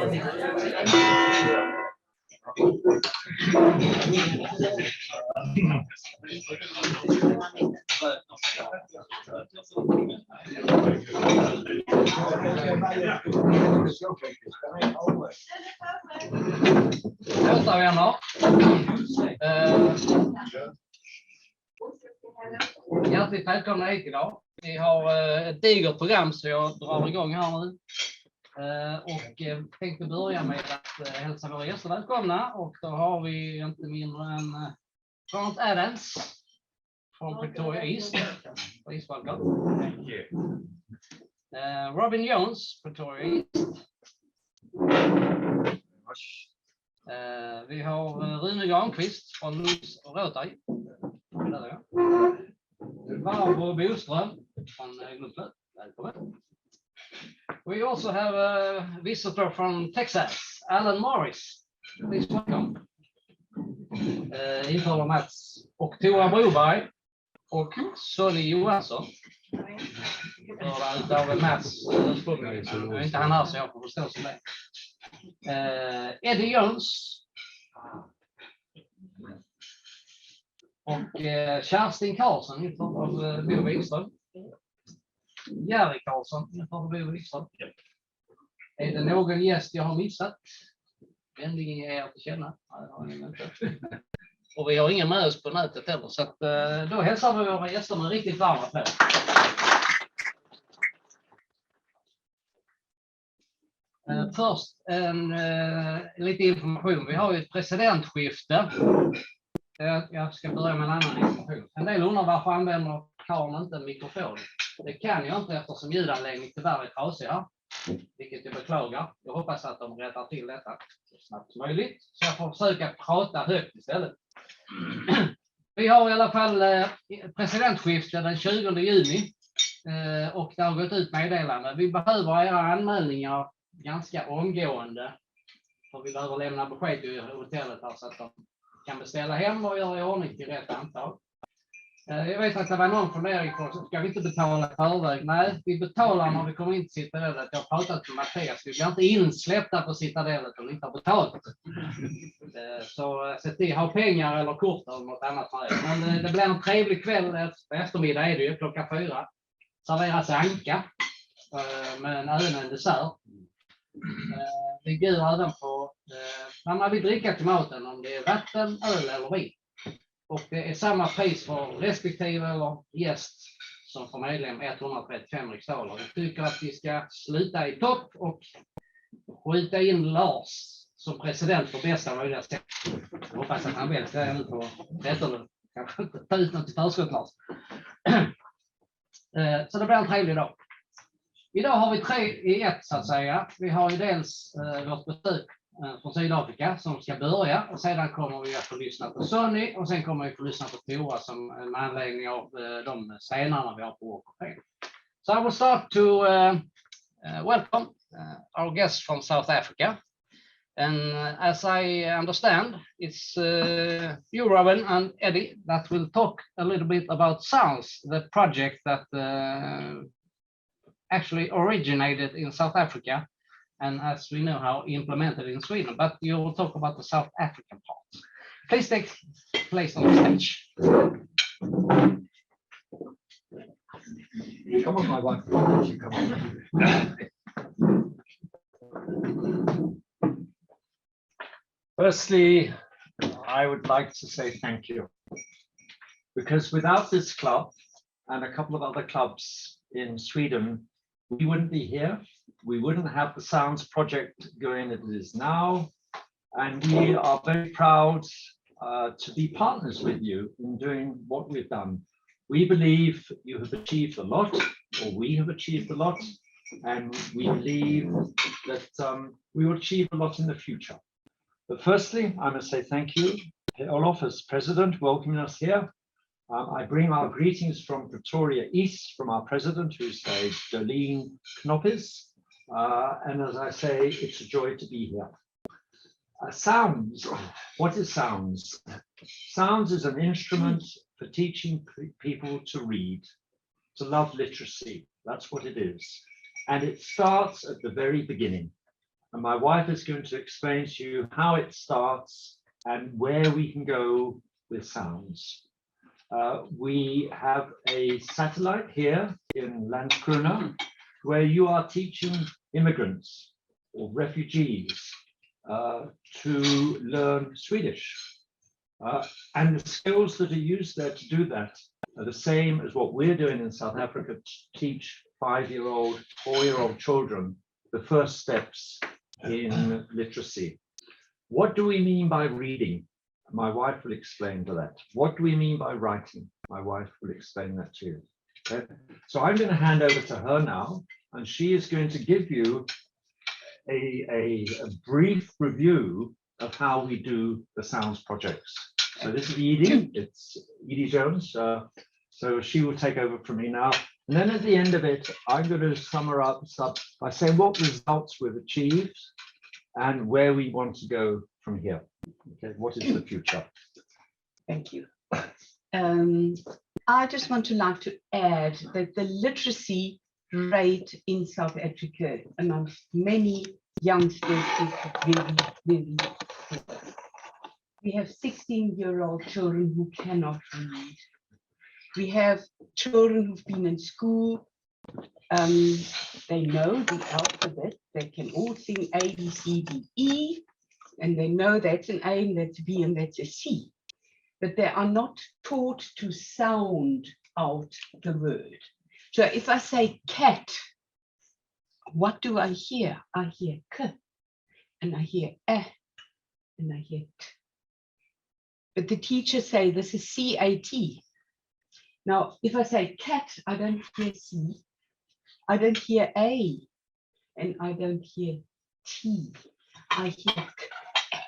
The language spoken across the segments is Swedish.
Hälsa vänner. Hjärtligt välkomna hit idag. Vi har ett digert program så jag drar igång här nu. Och tänkte börja med att hälsa våra gäster välkomna. Och då har vi inte mindre än från Adams från Victoria East. Please welcome. Thank you. Robin Jones, Victoria East. Vi har Rune Granqvist från Lunds och Rotary. Barbro Boström från Glömslöv. Välkommen. We also have a visitor from Texas, Alan Morris. Please welcome. Inför Mats och Tora Broberg och Sony Johansson. Utav Mats ursprungligen. Jag är inte han här så jag får förstå som det. Edie Jones. Och Kerstin Karlsson inför av Bo Wikström. Jerry Karlsson inför av Bo Wikström. Är det någon gäst jag har missat? Vänligen ge er till känna. Och vi har ingen med oss på nätet heller. Så att, då hälsar vi våra gäster med riktigt varma applåd. Först lite information. Vi har ju ett presidentskifte. Jag ska börja med en annan information. En del undrar varför använder Karl inte en mikrofon. Det kan jag inte eftersom ljudanläggningen tyvärr är trasig här. Vilket jag beklagar. Jag hoppas att de rättar till detta så snabbt som möjligt. Så jag får försöka prata högt istället. Vi har i alla fall presidentskifte den 20 juni. Och det har gått ut meddelande. Vi behöver era anmälningar ganska omgående. För vi behöver lämna besked till hotellet här så att de kan beställa hem och göra i ordning till rätt antal. Jag vet att det var någon fundering på, ska vi inte betala förväg? Nej, vi betalar när vi kommer in till Citadellet. Jag har pratat med Mattias, vi blir inte insläppta på Citadellet om vi inte har betalt. Så se till, ha pengar eller kort eller något annat. Men det blir en trevlig kväll, eftermiddag är det ju, klockan 4. Serveras anka, men även en dessert. Vi bjuder även på när man vill dricka till maten, om det är vatten, öl eller vin. Och det är samma pris för respektive eller gäst som för medlem 135 riksdaler. Jag tycker att vi ska sluta i topp och skjuta in Lars som president för bästa möjliga sätt. Jag hoppas att han väl ska ut på 13. Kanske inte ta ut något i förskott, Lars. Så det blir en trevlig dag. Idag har vi 3 i 1 så att säga. Vi har ju dels vårt besök från Sydafrika som ska börja och sedan kommer vi att få lyssna på Sony och sen kommer vi få lyssna på Tora som med anledning av de scenerna vi har på OKP. So I will start to welcome our guests from South Africa. And as I understand, it's you, Robin, and Eddie that will talk a little bit about Souns, the project that actually originated in South Africa. And as we know how implemented in Sweden, but you will talk about the South African part. Please take place on the stage. Come on, my wife. Come on. Firstly, I would like to say thank you. Because without this club and a couple of other clubs in Sweden, we wouldn't be here. We wouldn't have the Souns project going as it is now. And we are very proud to be partners with you in doing what we've done. We believe you have achieved a lot, or we have achieved a lot, and we believe that we will achieve a lot in the future. But firstly, I must say thank you, Olof, as president, welcoming us here. I bring our greetings from Victoria East, from our president, who's Jolene Knoppes. And as I say, it's a joy to be here. Sounds, what is Sounds? Sounds is an instrument for teaching people to read, to love literacy. That's what it is. And it starts at the very beginning. and my wife is going to explain to you how it starts and where we can go with Souns. We have a satellite here in Landskrona where you are teaching immigrants or refugees to learn Swedish. And the skills that are used there to do that are the same as what we're doing in South Africa to teach 5-year-old, 4-year-old children the first steps in literacy. What do we mean by reading? My wife will explain to that. What do we mean by writing? My wife will explain that to you. Okay? So I'm going to hand over to her now, and she is going to give you a brief review of how we do the Souns projects. So this is Edie, it's Edie Jones. So she will take over from me now. And then at the end of it, I'm going to summarize up by saying what results we've achieved and where we want to go from here. Okay, what is the future? Thank you. I just want to like to add that the literacy rate in South Africa amongst many youngsters is very, very poor. We have 16-year-old children who cannot read. We have children who've been in school. They know the alphabet. They can all sing A, B, C, D, E, and they know that's an A and that's a B and that's a C. But they are not taught to sound out the word. So if I say cat, what do I hear? I hear K, and I hear E, and I hear T. But the teachers say this is C-A-T. Now, if I say cat, I don't hear C, I don't hear A, and I don't hear T. I hear K.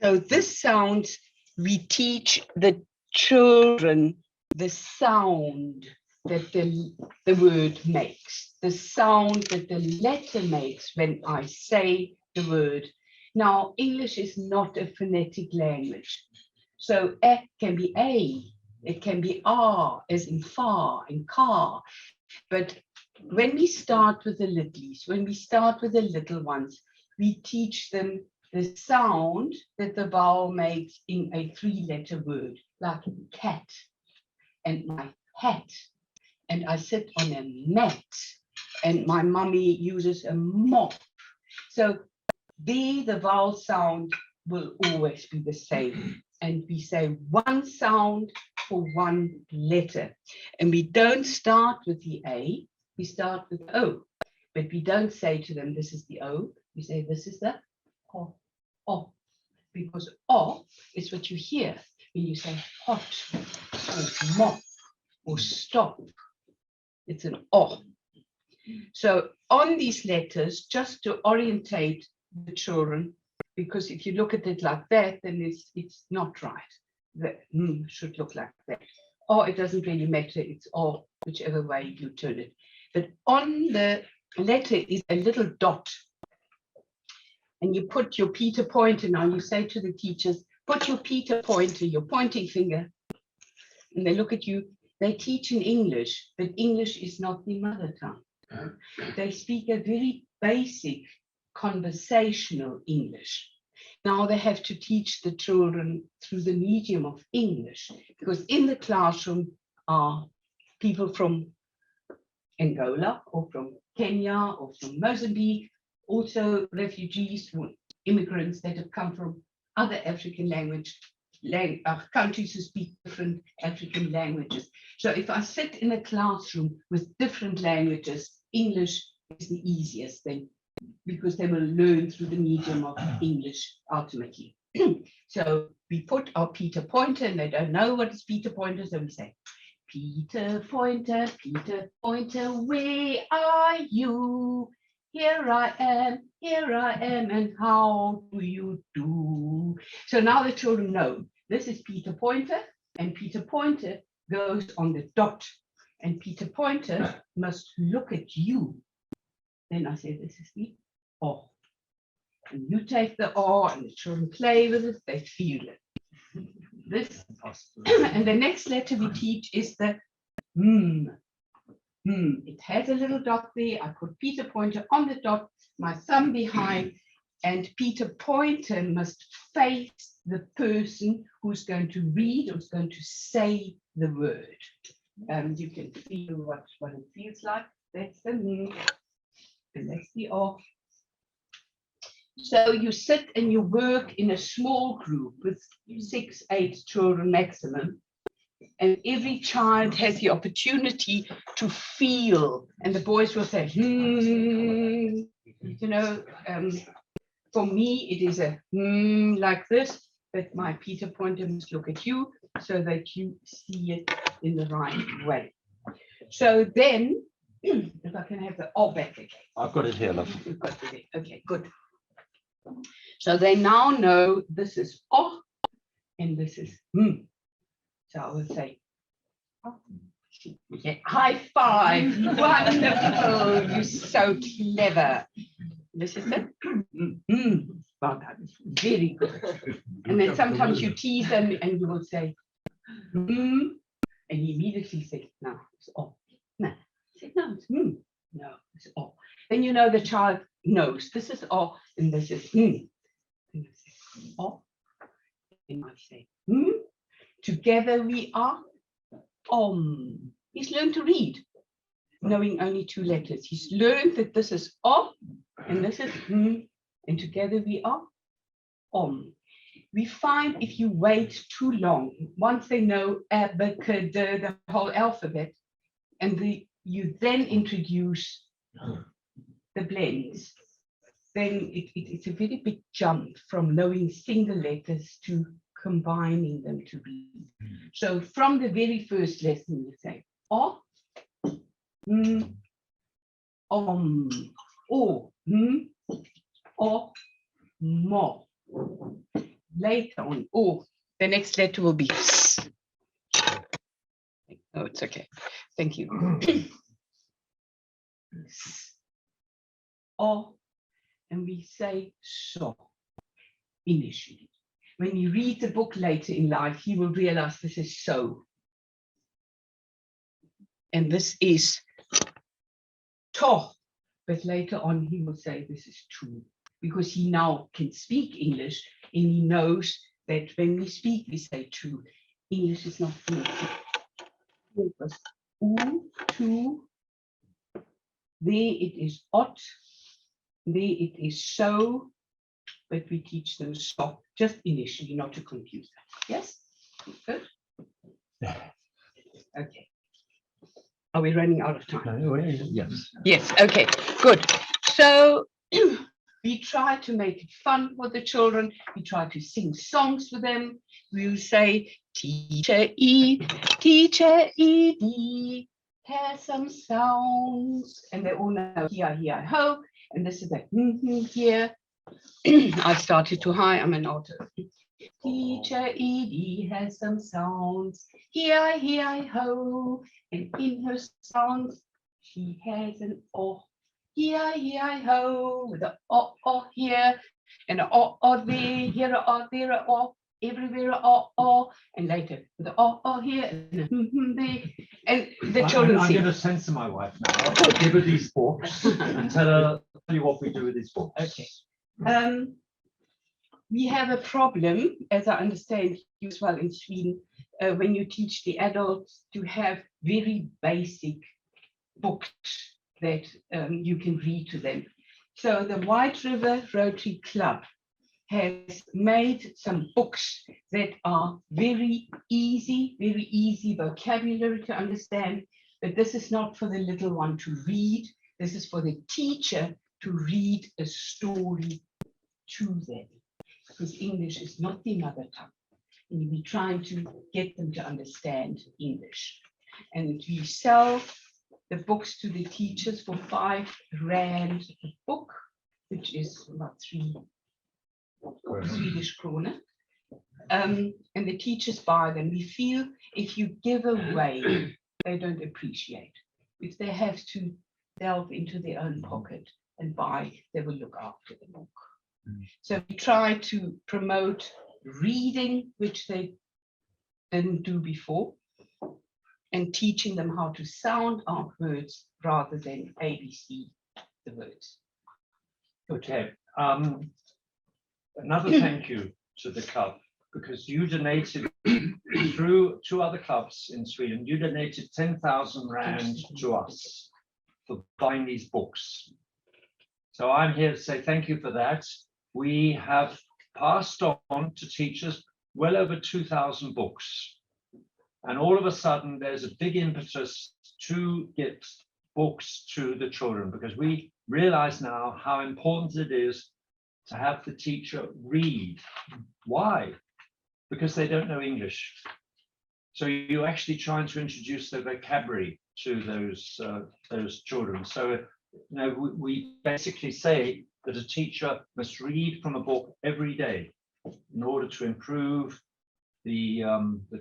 So this sound, we teach the children the sound that the word makes, the sound that the letter makes when I say the word. Now, English is not a phonetic language. So E can be A, it can be R, as in far, and car. But when we start with the littlies, when we start with the little ones, we teach them the sound that the vowel makes in a 3-letter word, like cat and my hat. And I sit on a mat, and my mummy uses a mop. So the vowel sound will always be the same. And we say one sound for one letter. And we don't start with the A, we start with O. But we don't say to them, this is the O. We say, this is the O. Because O is what you hear when you say hot, or mop, or stop. It's an O. So on these letters, just to orientate the children, because if you look at it like that, then it's not right. The should look like that. Or it doesn't really matter, it's O, whichever way you turn it. But on the letter is a little dot. And you put your Peter pointer, now you say to the teachers, put your Peter pointer, your pointing finger, and they look at you. They teach in English, but English is not the mother tongue. They speak a very basic conversational English. Now they have to teach the children through the medium of English, because in the classroom are people from Angola or from Kenya or from Mozambique, also refugees or immigrants that have come from other African countries who speak different African languages. So if I sit in a classroom with different languages, English is the easiest thing, because they will learn through the medium of English ultimately. So we put our Peter pointer, and they don't know what is Peter pointer, so we say, Peter pointer, where are you? Here I am, and how do you do? So now the children know this is Peter Pointer, and Peter Pointer goes on the dot, and Peter Pointer must look at you. Then I say, this is the O. And you take the O, and the children play with it, they feel it. This, and the next letter we teach is the M. It has a little dot there. I put Peter Pointer on the dot, my thumb behind, and Peter Pointer must face the person who's going to read, who's going to say the word. You can feel what it feels like. That's the and that's the off. So you sit and you work in a small group with 6, 8 children maximum. And every child has the opportunity to feel. And the boys will say, you know, for me, it is a like this, but my Peter Pointer must look at you so that you see it in the right way. So then, if I can have the back again. I've got it here, love. You've got it there. Okay, good. So they now know this is and this is So I will say, yeah, high five, wonderful, you're so clever. This is it. Well done, very good. And then sometimes you tease them and you will say, and he immediately say, no, it's no, say, no, it's no, it's Then you know the child knows this is and this is And I say, and I say, together we are He's learned to read, knowing only 2 letters. He's learned that this is and this is and together we are We find if you wait too long, once they know the whole alphabet, and you then introduce the blends, then it's a very big jump from knowing single letters to combining them to read. So from the very first lesson, you say mo. Later on, the next letter will be s. Oh, it's okay. Thank you. And we say so initially. When you read the book later in life, you will realize this is so. And this is to. But later on, he will say this is true, because he now can speak English and he knows that when we speak, we say true. English is not phonetic. It was to. There it is ot. There it is so. But we teach them stop just initially, not to confuse them. Yes? Good? Okay. Are we running out of time? Yes. Yes, okay, good. So we try to make it fun for the children. We try to sing songs for them. We'll say, Teacher Edie has some sounds. And they all know here, ho. And this is like here. I started too high, I'm an alto. Teacher Edie has some sounds, here, ho, and in her sounds she has an here, ho, with a here, and a there, here a there, a everywhere a and later with a here, and there, and the children I'm going to censor my wife now. I'll give her these books and tell you what we do with these books. Okay. We have a problem, as I understand you as well in Sweden, when you teach the adults to have very basic books that you can read to them. So the White River Rotary Club has made some books that are very easy vocabulary to understand, but this is not for the little one to read. This is for the teacher to read a story to them, because English is not their mother tongue. And we're trying to get them to understand English. And we sell the books to the teachers for 5 rand a book, which is about 3 Swedish krona. And the teachers buy them. We feel if you give away, they don't appreciate. If they have to delve into their own pocket and buy, they will look after the book. So we try to promote reading, which they didn't do before. and teaching them how to sound out words rather than ABC the words. Okay. Another thank you to the club, because you donated through two other clubs in Sweden. You donated 10,000 rand to us for buying these books. So I'm here to say thank you for that. We have passed on to teachers well over 2,000 books. And all of a sudden, there's a big impetus to get books to the children, because we realize now how important it is to have the teacher read. Why? Because they don't know English. So you're actually trying to introduce the vocabulary to those children. So we basically say that a teacher must read from a book every day in order to improve the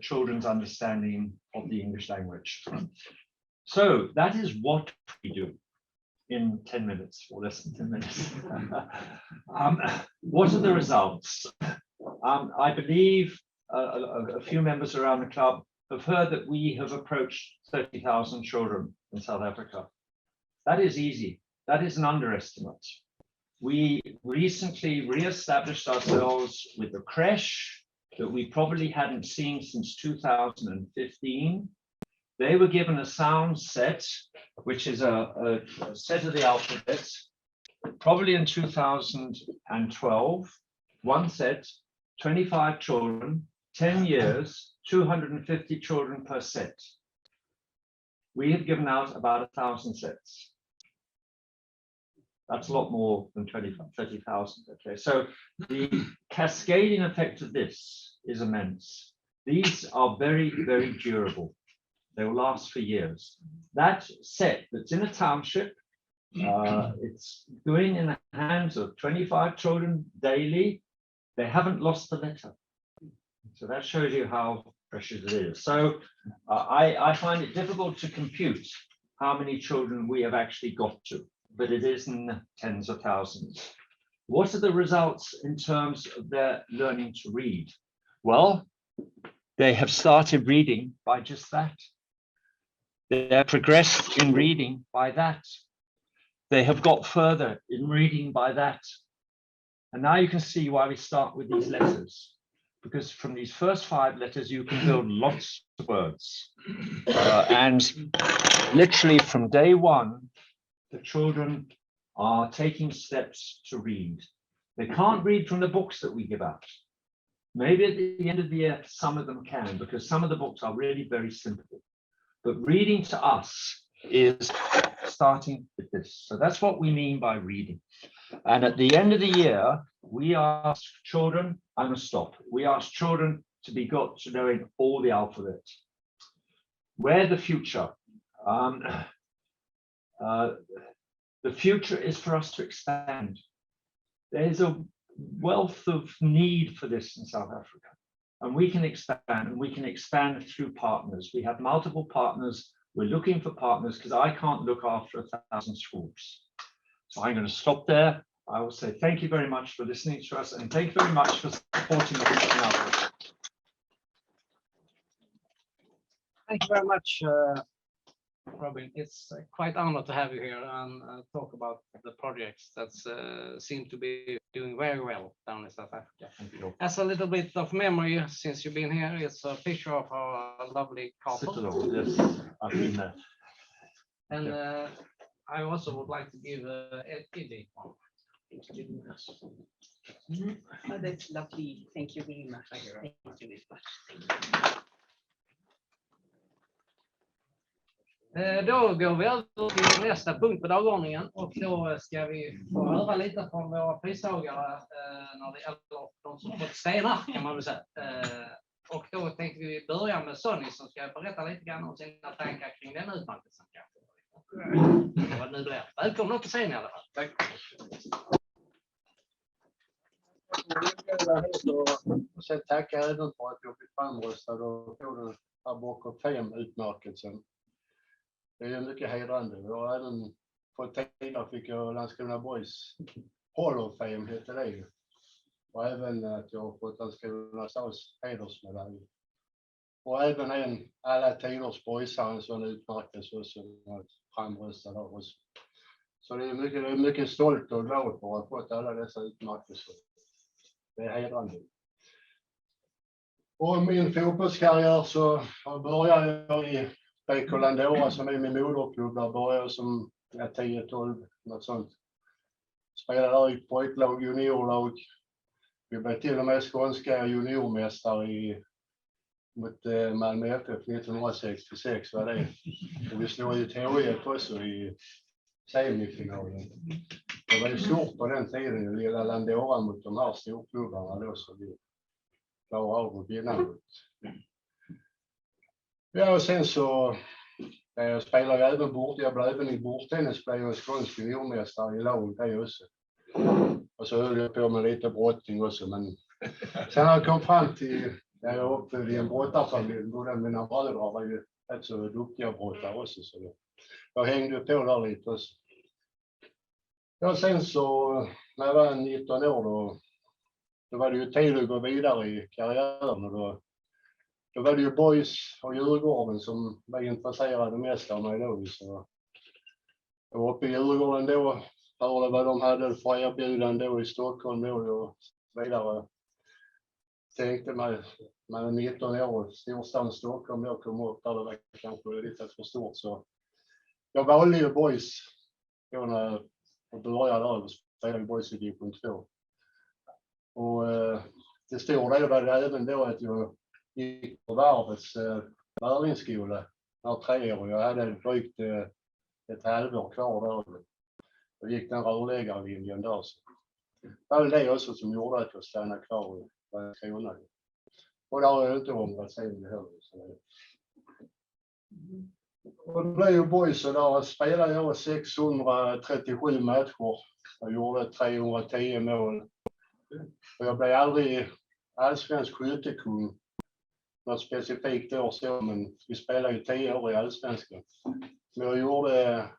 children's understanding of the English language. So that is what we do in 10 minutes or less than 10 minutes. What are the results? I believe a few members around the club have heard that we have approached 30,000 children in South Africa. That is easy. That is an underestimate. We recently re-established ourselves with a creche that we probably hadn't seen since 2015. They were given a sound set, which is a set of the alphabet, probably in 2012, one set, 25 children, 10 years, 250 children per set. We have given out about 1,000 sets. That's a lot more than 30,000. Okay, so the cascading effect of this is immense. These are very, very durable. They will last for years. That set that's in a township, it's going in the hands of 25 children daily. They haven't lost the letter. So that shows you how precious it is. So I find it difficult to compute how many children we have actually got to, but it is in the tens of thousands. What are the results in terms of their learning to read? Well, they have started reading by just that. They have progressed in reading by that. They have got further in reading by that. And now you can see why we start with these letters, because from these first 5 letters, you can build lots of words. And literally from day one, the children are taking steps to read. They can't read from the books that we give out. Maybe at the end of the year, some of them can, because some of the books are really very simple. But reading to us is starting with this. So that's what we mean by reading. And at the end of the year, we ask children, I'm going to stop. We ask children to be got to knowing all the alphabet. Where the future? The future is for us to expand. There's a wealth of need for this in South Africa. And we can expand, and we can expand through partners. We have multiple partners. We're looking for partners because I can't look after 1,000 schools. So I'm going to stop there. I will say thank you very much for listening to us, and thank you very much for supporting us. Thank you very much, Robin. It's quite an honor to have you here and talk about the projects that seem to be doing very well down in South Africa. As a little bit of memory, since you've been here, it's a picture of our lovely couple. Yes, I've been there. And I also would like to give Edie one. Oh, that's lovely. Thank you very much. Thank you very much. Thank you very much. Då går vi över till nästa punkt på dagordningen, och då ska vi få höra lite från våra pristagare när det gäller de som har fått stenar, kan man väl säga. Och då tänkte vi börja med Sony som ska berätta lite grann om sina tankar kring den utmärkelsen. Vad nu blir. Välkommen upp på scenen i alla fall. Tack. Och sen tackar jag även för att jag fick framröstad och få den här bakom utmärkelsen. Det är mycket hedrande. Jag har även fått tidigare fick jag Landskrona Boys Hall of Fame heter det. Och även att jag har fått Landskrona Souns hedersmedalj. Och även en alla tiders boysare, en sån utmärkelse också, framröstad där också. Så det är mycket stolt och glad för att ha fått alla dessa utmärkelser. Det är hedrande. Och min fotbollskarriär så började jag i BK Landskrona som är min moderklubb. Där började jag som 10-12, något sånt. Spelade där i pojklag, juniorlag. Vi blev till och med skånska juniormästare mot Malmö FF 1966 var det. Och vi slog ut HIF också i semifinalen. Det var ju stort på den tiden, det lilla Landskrona mot de här storklubbarna då, så vi klarade av att vinna mot. Ja, och sen så spelade jag även bort. Jag blev även i bordtennis, blev jag skånsk juniormästare i lag det också. Och så höll jag på med lite brottning också, men sen när jag kom fram till, jag var uppe i en brottarfamilj, båda mina bröder var ju rätt så duktiga brottare också, så jag hängde på där lite också. Ja, sen så när jag var 19 år då var det ju tid att gå vidare i karriären, och då var det ju boys och Djurgården som var intresserade mest av mig då. Så jag var uppe i Djurgården då, hörde vad de hade för erbjudande då i Stockholm då och vidare. Tänkte man är 19 år, storstan Stockholm, jag kom upp där, det var kanske lite för stort, så jag valde ju boys då när jag började där och spelade boys i division 2. Och det stor del var det även då att jag gick på varvets lärlingsskola när 3 år. Jag hade drygt ett halvår kvar där. Jag gick den rörläggarlinjen där. Så det var det också som gjorde att jag stannade kvar i Landskrona. Och det har jag inte ångrat sen heller. Och det blev ju boys, och där spelade jag 637 matcher. Jag gjorde 310 mål. Och jag blev aldrig allsvensk skyttekung något specifikt år så, men vi spelade ju 10 år i allsvenskan. Men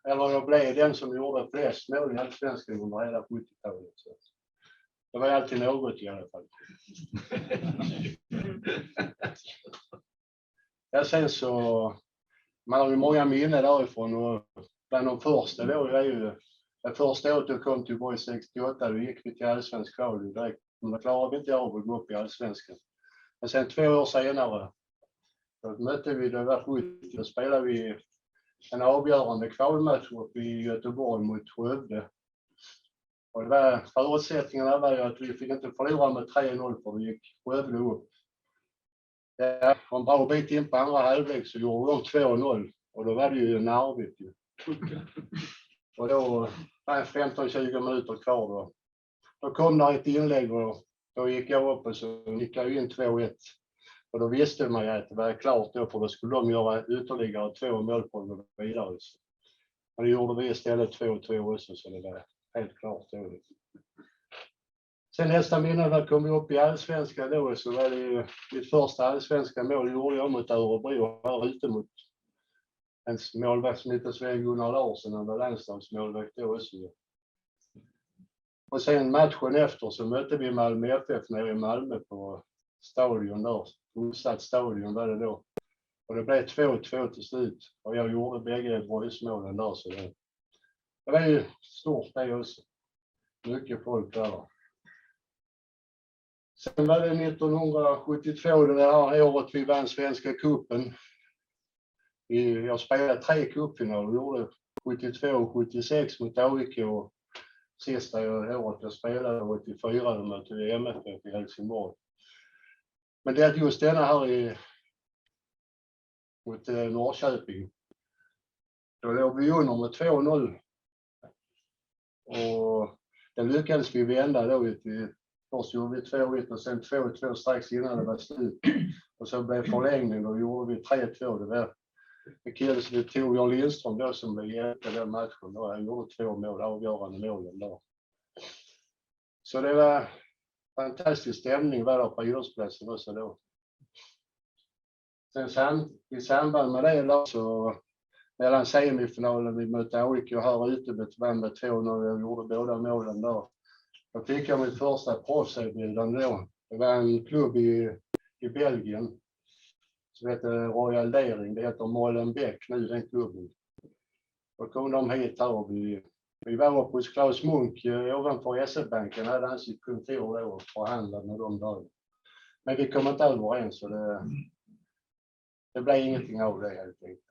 jag blev den som gjorde flest mål i allsvenskan under hela 70-talet. Så det var alltid något i alla fall. Ja, sen så, man har ju många minnen därifrån, och bland de första då är ju, det första året jag kom till Boys 68, då gick vi till allsvensk kval direkt. Men då klarade vi inte av att gå upp i allsvenskan. Men sen 2 år senare, då mötte vi, det var 70, då spelade vi en avgörande kvalmatch upp i Göteborg mot Skövde. Och det var, förutsättningarna var ju att vi fick inte förlora med 3-0 för vi gick Skövde upp. Ja, en bra bit in på andra halvlek så gjorde de 2-0, och då var det ju nervigt ju. Och då var det 15-20 minuter kvar då. Då kom det ett inlägg och då gick jag upp och så gick jag in 2-1. Och då visste man ju att det var klart då, för då skulle de göra ytterligare 2 mål på och vidare. Och det gjorde vi istället 2-2 också, så det var helt klart då. Sen nästa minne kom vi upp i allsvenskan då, så var det ju mitt första allsvenska mål gjorde jag mot Örebro här ute mot en målvakt som heter Sven-Gunnar Larsson, han var landslagsmålvakt då också. Och sen matchen efter så mötte vi Malmö FF nere i Malmö på stadion där. Fullsatt stadion var det då. Och det blev 2-2 till slut. Och jag gjorde bägge boysmålen där. Så det var ju stort det också. Mycket folk där. Sen var det 1972, det här året vi vann Svenska cupen. Jag spelade 3 cupfinaler. Gjorde 72 och 76 mot AIK. Och sista året jag spelade 84 mötte vi MFF i Helsingborg. Men det är just denna här mot Norrköping. Då låg vi under med 2-0. Och den lyckades vi vända då. Först gjorde vi 2-1 och sen 2-2 strax innan det var slut. Och så blev förlängning, då gjorde vi 3-2. Det var en kille som vi tog, Jan Lindström då, som blev hjälte den matchen. Då han gjorde 2 mål, avgörande målen då. Så det var fantastisk stämning var där på idrottsplatsen också då. Sen i samband med det då, så mellan semifinalen vi mötte AIK här ute med 2-0, jag gjorde båda målen då. Då fick jag mitt första proffserbjudande då. Det var en klubb i Belgien som heter Royal Daring. Det heter Molenbeek nu, den klubben. Då kom de hit här och vi var uppe hos Claes Munk ovanför SE-banken. Hade han sitt kontor då och förhandlade med dem där. Men vi kom inte överens så det blev ingenting av det helt enkelt.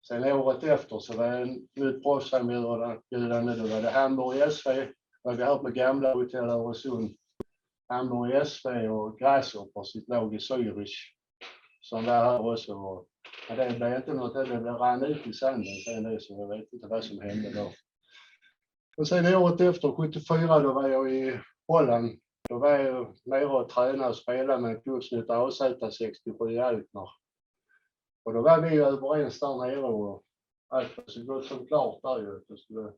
Sen året efter så var det en nytt proffsanbjudande. Då var det Hamburg SV. Var vi här på gamla hotell Öresund. Hamburg SV och Grasshopper sitt lag i Zürich. Som var här också. Men det blev inte något, det rann ut i sanden sen det, så jag vet inte vad som hände då. Och sen året efter, 74, då var jag i Holland. Då var jag nere och tränade och spelade med en klubb som heter AZ67 i Alkmaar. Och då var vi ju överens där nere och allt var så gott som klart där ju. Jag skulle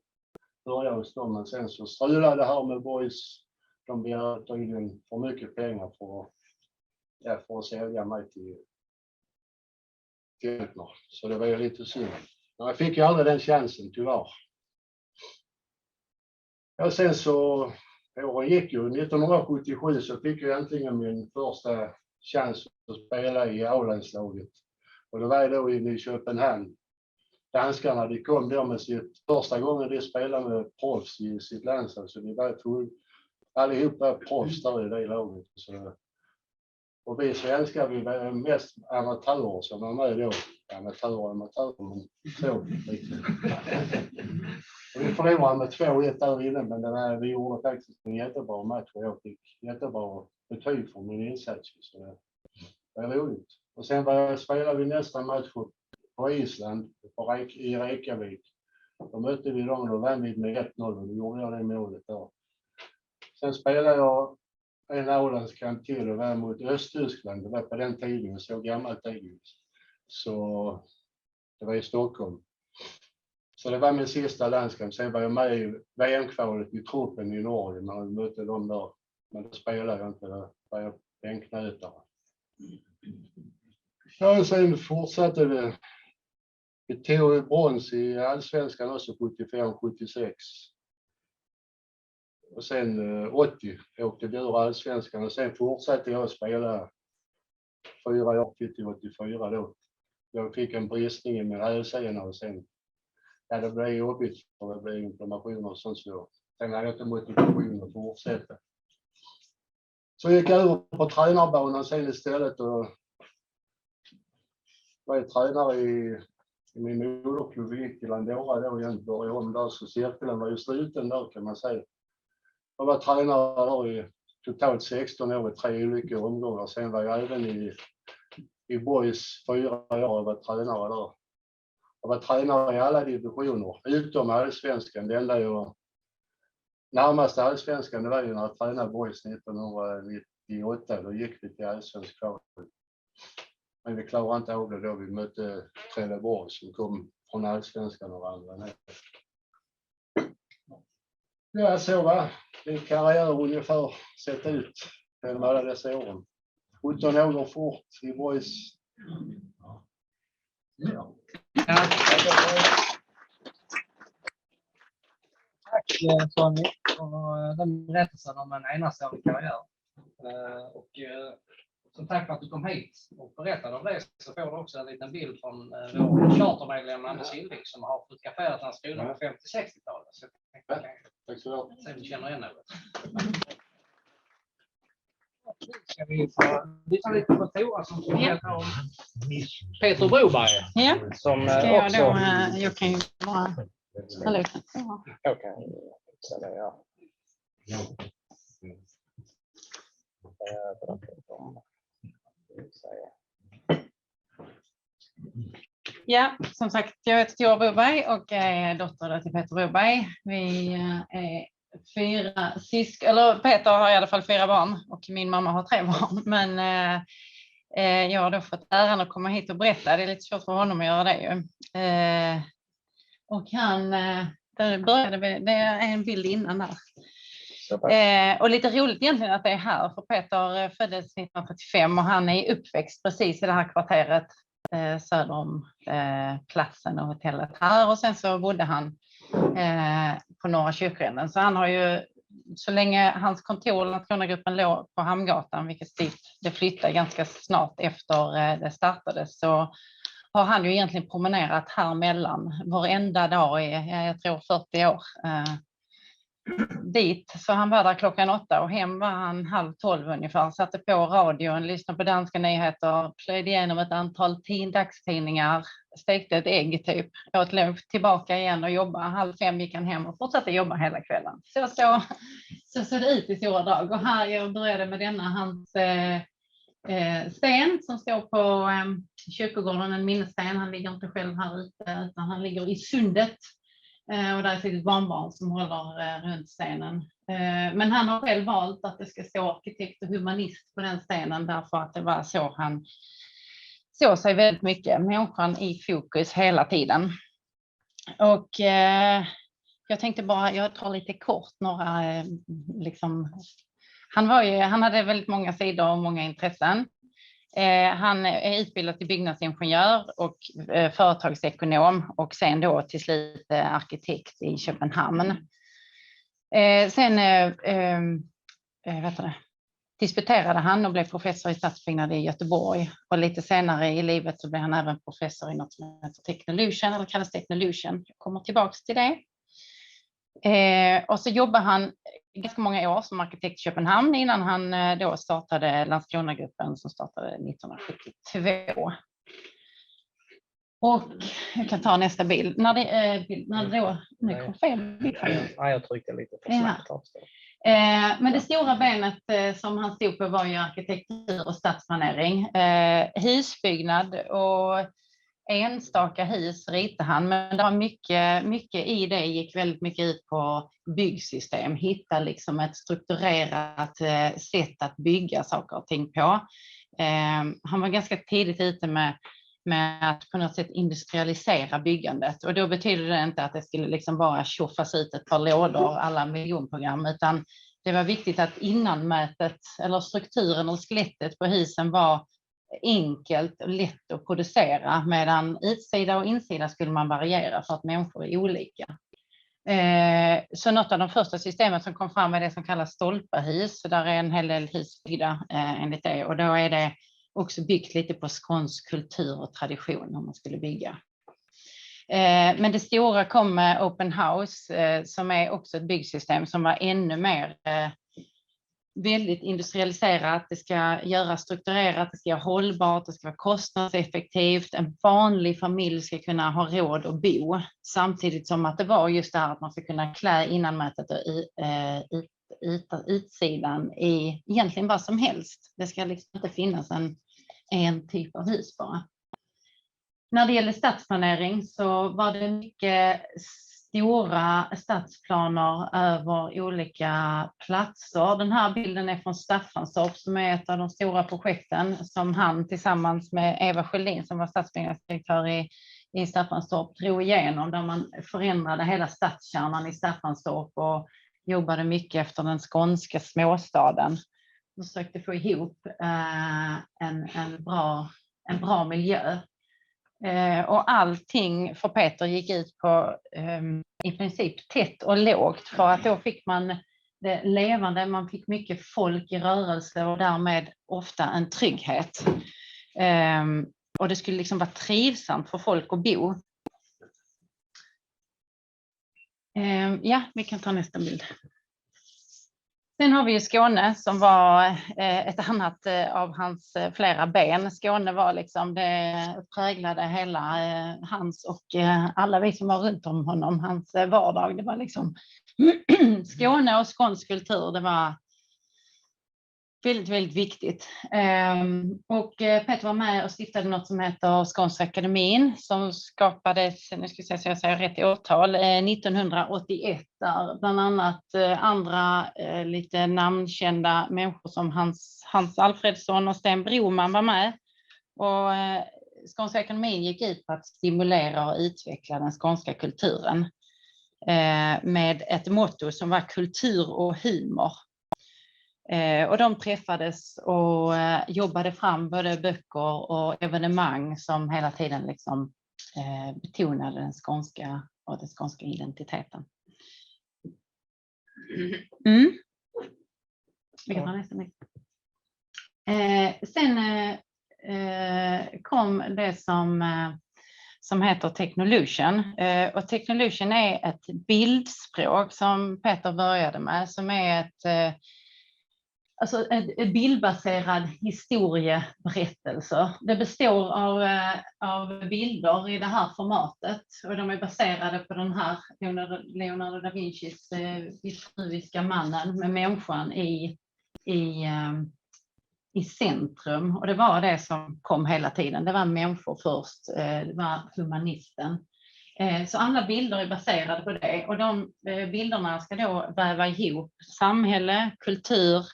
börja hos dem, men sen så strulade det här med boys. De begärde tydligen för mycket pengar för att sälja mig till Alkmaar. Så det var ju lite synd. Men jag fick ju aldrig den chansen tyvärr. Ja, sen så åren gick ju. 1977 så fick jag äntligen min första chans att spela i A-landslaget. Och det var då i Köpenhamn. Danskarna, de kom då med första gången de spelade med proffs i sitt landslag. Så de var allihopa proffs där i det laget. Så, och vi svenskar, vi var mest amatörer som var med då. Amatörer, men så lite. Och vi förlorade med 2-1 där inne, men vi gjorde faktiskt en jättebra match och jag fick jättebra betyg för min insats. Så det var roligt. Och sen spelade vi nästa match på Island, i Reykjavik. Då mötte vi dem och då vann vi med 1-0 och då gjorde jag det målet där. Sen spelade jag en A-landskamp till och var mot Östtyskland. Det var på den tiden, så gammalt tid. Så det var i Stockholm. Så det var min sista landskamp. Sen var jag med i VM-kvalet i truppen i Norge. Man mötte dem där. Men då spelade jag inte. Då var jag bänknötare. Ja, sen fortsatte det. Vi tog brons i allsvenskan också 75-76. Och sen 80 åkte vi ur allsvenskan och sen fortsatte jag att spela 4 år till 84 då. Jag fick en bristning i min hälsena och sen det blev jobbigt för det blev inflammationer och sånt så. Sen hade jag inte motivation att fortsätta. Så gick jag över på tränarbanan sen istället och var jag tränare i min moderklubb i Landskrona då igen. Började om där så cirkeln var ju sluten där kan man säga. Jag var tränare där i totalt 16 år i 3 olika omgångar. Sen var jag även i boys 4 år och var tränare där. Jag var tränare i alla divisioner utom allsvenskan. Det enda jag närmast allsvenskan det var ju när jag tränade boys 1998. Då gick vi till allsvensk kval. Men vi klarade inte av det då vi mötte Trelleborg som kom från allsvenskan och andra. Ja, så var min karriär ungefär sett ut genom alla dessa åren. 17 år fort i boys. Ja. Tack Sony för den berättelsen om en enastående karriär. Och som tack för att du kom hit och berättade om det så får du också en liten bild från vår chartermedlem Anders Hilding som har fotograferat Landskrona på 50-60-talet. Så Tack så mycket. sen du känner igen något. Ska vi få lyssna lite på Tora som berättar om Peter Broberg. Ja, som ska jag också... då, jag kan ju bara ställa ut den. Okej, ställa ja. Ja, som sagt, jag heter Tora Broberg och är dotter till Peter Broberg. Vi är 4 syskon, eller Peter har i alla fall 4 barn och min mamma har 3 barn. Men jag har då fått äran att komma hit och berätta. Det är lite svårt för honom att göra det ju. Och han, där började vi, det är en bild innan där. Och lite roligt egentligen att det är här, för Peter föddes 1945 och han är uppväxt precis i det här kvarteret söder om platsen och hotellet här. Och sen så bodde han på Norra kyrkogränden. Så han har ju så länge hans kontor, Landskrona-gruppen, låg på Hamngatan, vilket dit det flyttade ganska snart efter det startades, så har han ju egentligen promenerat här mellan varenda dag i, jag tror 40 år. Dit, så han var där klockan 8 och hem var han 11:30 ungefär, satte på radion, lyssnade på danska nyheter, plöjde igenom ett antal dagstidningar, stekte ett ägg typ, åt lunch, tillbaka igen och jobba. 4:30 gick han hem och fortsatte jobba hela kvällen. Så såg det ut i stora drag. Och här jag började med denna hans sten som står på kyrkogården, en minnessten. Han ligger inte själv här ute utan han ligger i sundet. Och där är ett barnbarn som håller runt stenen. Men han har själv valt att det ska stå arkitekt och humanist på den stenen därför att det var så han såg sig väldigt mycket. Människan i fokus hela tiden. Och jag tänkte bara, jag tar lite kort några liksom. Han hade väldigt många sidor och många intressen. Han är utbildad till byggnadsingenjör och företagsekonom och sen då till slut arkitekt i Köpenhamn. Sen disputerade han och blev professor i stadsbyggnad i Göteborg och lite senare i livet så blev han även professor i något som heter Technolution eller kallas Technolution. Jag kommer tillbaka till det. Och så jobbar han ganska många år som arkitekt i Köpenhamn innan han då startade Landskrona-gruppen som startade 1972. Och jag kan ta nästa bild. Nu kom fel bild. Ja, jag tryckte lite på snabbt. Men det stora benet som han stod på var ju arkitektur och stadsplanering. Husbyggnad och enstaka hus ritade han, men det var mycket i det gick väldigt mycket ut på byggsystem. Hitta liksom ett strukturerat sätt att bygga saker och ting på. Han var ganska tidigt ute med att på något sätt industrialisera byggandet. Och då betyder det inte att det skulle liksom bara tjoffas ut ett par lådor, alla miljonprogram, utan det var viktigt att innanmätet eller strukturen och skelettet på husen var enkelt och lätt att producera, medan utsida och insida skulle man variera för att människor är olika. Så något av de första systemen som kom fram är det som kallas stolpahus, så där är en hel del hus byggda enligt det, och då är det också byggt lite på skånsk kultur och tradition om man skulle bygga. Men det stora kom med Open House som är också ett byggsystem som var ännu mer väldigt industrialiserat. Det ska göras strukturerat, det ska vara hållbart, det ska vara kostnadseffektivt. En vanlig familj ska kunna ha råd att bo, samtidigt som att det var just det här att man ska kunna klä innanmätet och utsidan i egentligen vad som helst. Det ska liksom inte finnas en typ av hus bara. När det gäller stadsplanering så var det mycket stora stadsplaner över olika platser. Den här bilden är från Staffanstorp som är ett av de stora projekten som han tillsammans med Eva Sjöldin som var stadsbyggnadsdirektör i Staffanstorp drog igenom, där man förändrade hela stadskärnan i Staffanstorp och jobbade mycket efter den skånska småstaden. De försökte få ihop en bra miljö. Och allting för Peter gick ut på i princip tätt och lågt, för att då fick man det levande, man fick mycket folk i rörelse och därmed ofta en trygghet. Och det skulle liksom vara trivsamt för folk att bo. Ja, vi kan ta nästa bild. Sen har vi ju Skåne som var ett annat av hans flera ben. Skåne var liksom, det präglade hela hans och alla vi som var runt om honom, hans vardag. Det var liksom Skåne och skånsk kultur, det var väldigt, väldigt viktigt. Och Peter var med och stiftade något som heter Skånska akademin som skapades, nu ska jag säga så jag säger rätt årtal, 1981, där bland annat andra lite namnkända människor som Hans Alfredsson och Sten Broman var med. Och Skånska akademin gick ut på att stimulera och utveckla den skånska kulturen med ett motto som var kultur och humor. Och de träffades och jobbade fram både böcker och evenemang som hela tiden liksom betonade den skånska identiteten. Vi kan ta nästa bild. Sen kom det som heter Technolution. Och Technolution är ett bildspråk som Peter började med, som är ett bildbaserad historieberättelse. Det består av bilder i det här formatet och de är baserade på den här Leonardo da Vincis vitruviska mannen med människan i centrum. Och det var det som kom hela tiden. Det var människor först, det var humanisten. Så alla bilder är baserade på det och de bilderna ska då väva ihop samhälle, kultur,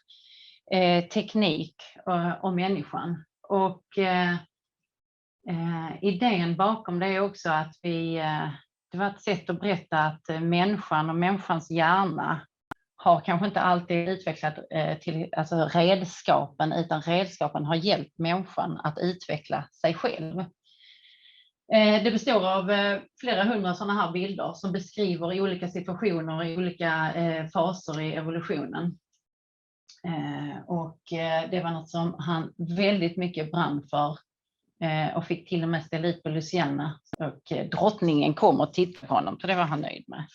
teknik och människan. Och idén bakom det är också att det var ett sätt att berätta att människan och människans hjärna har kanske inte alltid utvecklat till redskapen, utan redskapen har hjälpt människan att utveckla sig själv. Det består av flera hundra sådana här bilder som beskriver olika situationer i olika faser i evolutionen. Och det var något som han väldigt mycket brann för och fick till och med ställa ut på Luciana. Och drottningen kom och tittade på honom, så det var han nöjd med.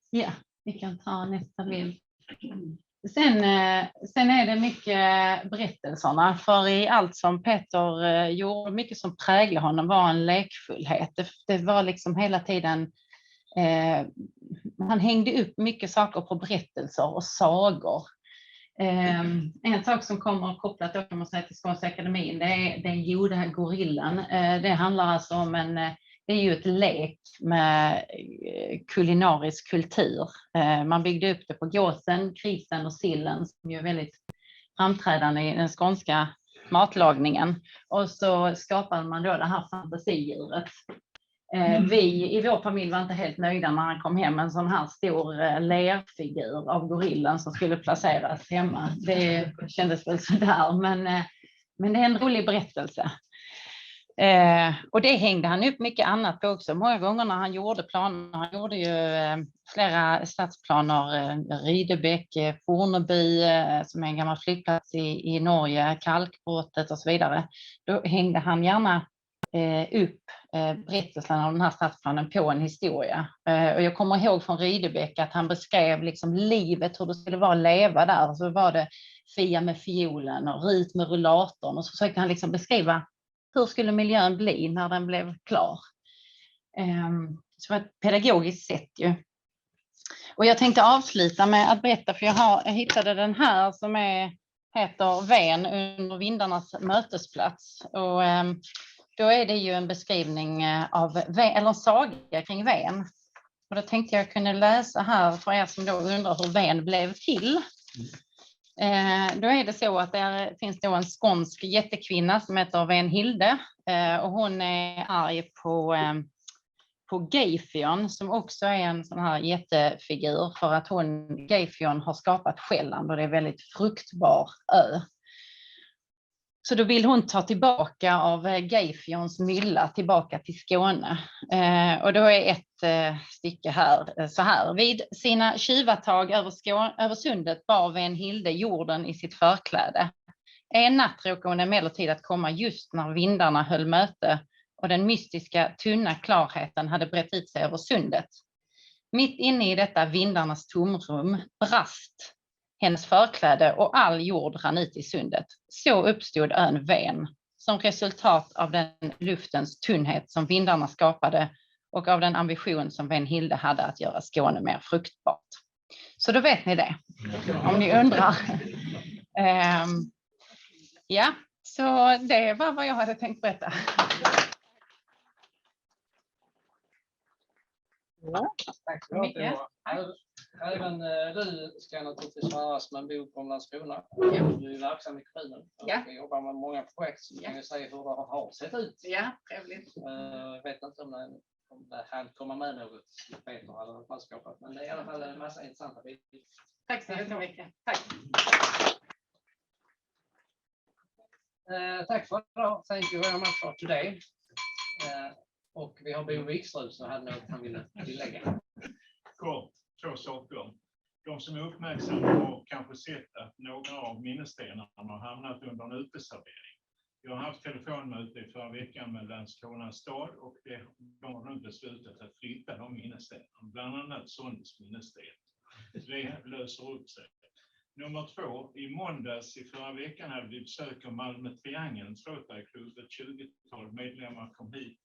Ja, vi kan ta nästa bild. Sen är det mycket berättelserna, för i allt som Peter gjorde, mycket som präglade honom var en lekfullhet. Det var liksom hela tiden, han hängde upp mycket saker på berättelser och sagor. En sak som kommer kopplat då, kan man säga, till Skånska akademin, det är den goda gorillan. Det handlar alltså om det är ju ett lek med kulinarisk kultur. Man byggde upp det på gåsen, krisen och sillen som ju är väldigt framträdande i den skånska matlagningen. Och så skapade man då det här fantasidjuret. Vi i vår familj var inte helt nöjda när han kom hem med en sån här stor lerfigur av gorillan som skulle placeras hemma. Det kändes väl sådär, men det är en rolig berättelse. Och det hängde han upp mycket annat på också. Många gånger när han gjorde planer, han gjorde ju flera stadsplaner, Rydebäck, Forneby som är en gammal flygplats i Norge, Kalkbrottet och så vidare. Då hängde han gärna upp berättelsen av den här stadsplanen på en historia. Och jag kommer ihåg från Rydebäck att han beskrev liksom livet, hur det skulle vara att leva där. Så var det Fia med fiolen och Rut med rullatorn, och så försökte han liksom beskriva hur skulle miljön bli när den blev klar. Så det var ett pedagogiskt sätt ju. Och jag tänkte avsluta med att berätta, för jag hittade den här som heter Ven under vindarnas mötesplats. Och då är det ju en beskrivning av eller en saga kring Ven. Och då tänkte jag kunna läsa här för er som då undrar hur Ven blev till. Då är det så att det finns då en skånsk jättekvinna som heter Venhilde, och hon är arg på Geifion som också är en sån här jättefigur, för att Geifion har skapat Själland och det är väldigt fruktbar ö. Så då vill hon ta tillbaka av Geifions mylla tillbaka till Skåne. Och då är ett stycke här så här. Vid sina tjuvatag över sundet bar Venhilde jorden i sitt förkläde. En natt råkade hon emellertid att komma just när vindarna höll möte och den mystiska tunna klarheten hade brett ut sig över sundet. Mitt inne i detta vindarnas tomrum brast hennes förkläde och all jord rann ut i sundet. Så uppstod ön Ven som resultat av den luftens tunnhet som vindarna skapade och av den ambition som Venhilde hade att göra Skåne mer fruktbart. Så då vet ni det, om ni undrar. Ja, så det var vad jag hade tänkt berätta. Ja, tack så mycket. Även du ska naturligtvis höras med en bok om Landskrona. Du är verksam i kommunen och jobbar med många projekt, så kan vi säga hur det har sett ut. Ja, trevligt. Jag vet inte om det hann komma med något Peter eller något manskapat, men det är i alla fall en massa intressanta bilder. Tack så mycket. Tack. Tack för idag. Thank you very much for today. Och vi har Bo Wikström som hade något han ville tillägga. Kort, 2 saker. De som är uppmärksamma har kanske sett att några av minnesstenarna har hamnat under en uteservering. Jag har haft telefonmöte i förra veckan med Landskrona stad och de har nu beslutat att flytta de minnesstenarna, bland annat Sonys minnessten. Det löser upp sig. Nummer 2, i måndags i förra veckan hade vi besök av Malmö Triangelns Rotaryklubb. Ett 20-tal medlemmar kom hit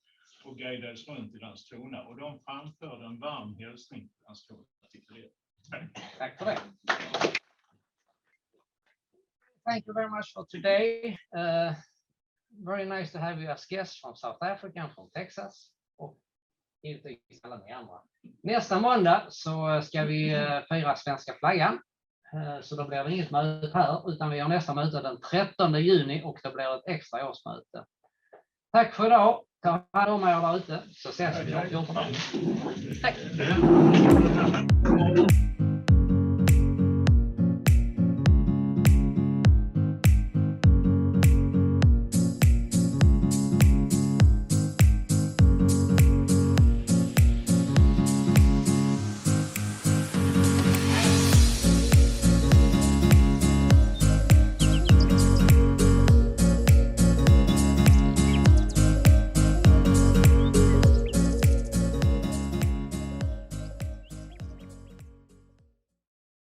och guidades runt i Landskrona och de framförde en varm hälsning till Landskrona. Tack för det. Thank you very much for today. Very nice to have you as guests from South Africa and from Texas. Och givetvis alla ni andra. Nästa måndag så ska vi fira svenska flaggan. Så då blir det inget möte här utan vi har nästa möte den 13 juni och det blir ett extra årsmöte. Tack för idag. Ta hand om er där ute så ses vi om 14 dagar. Tack.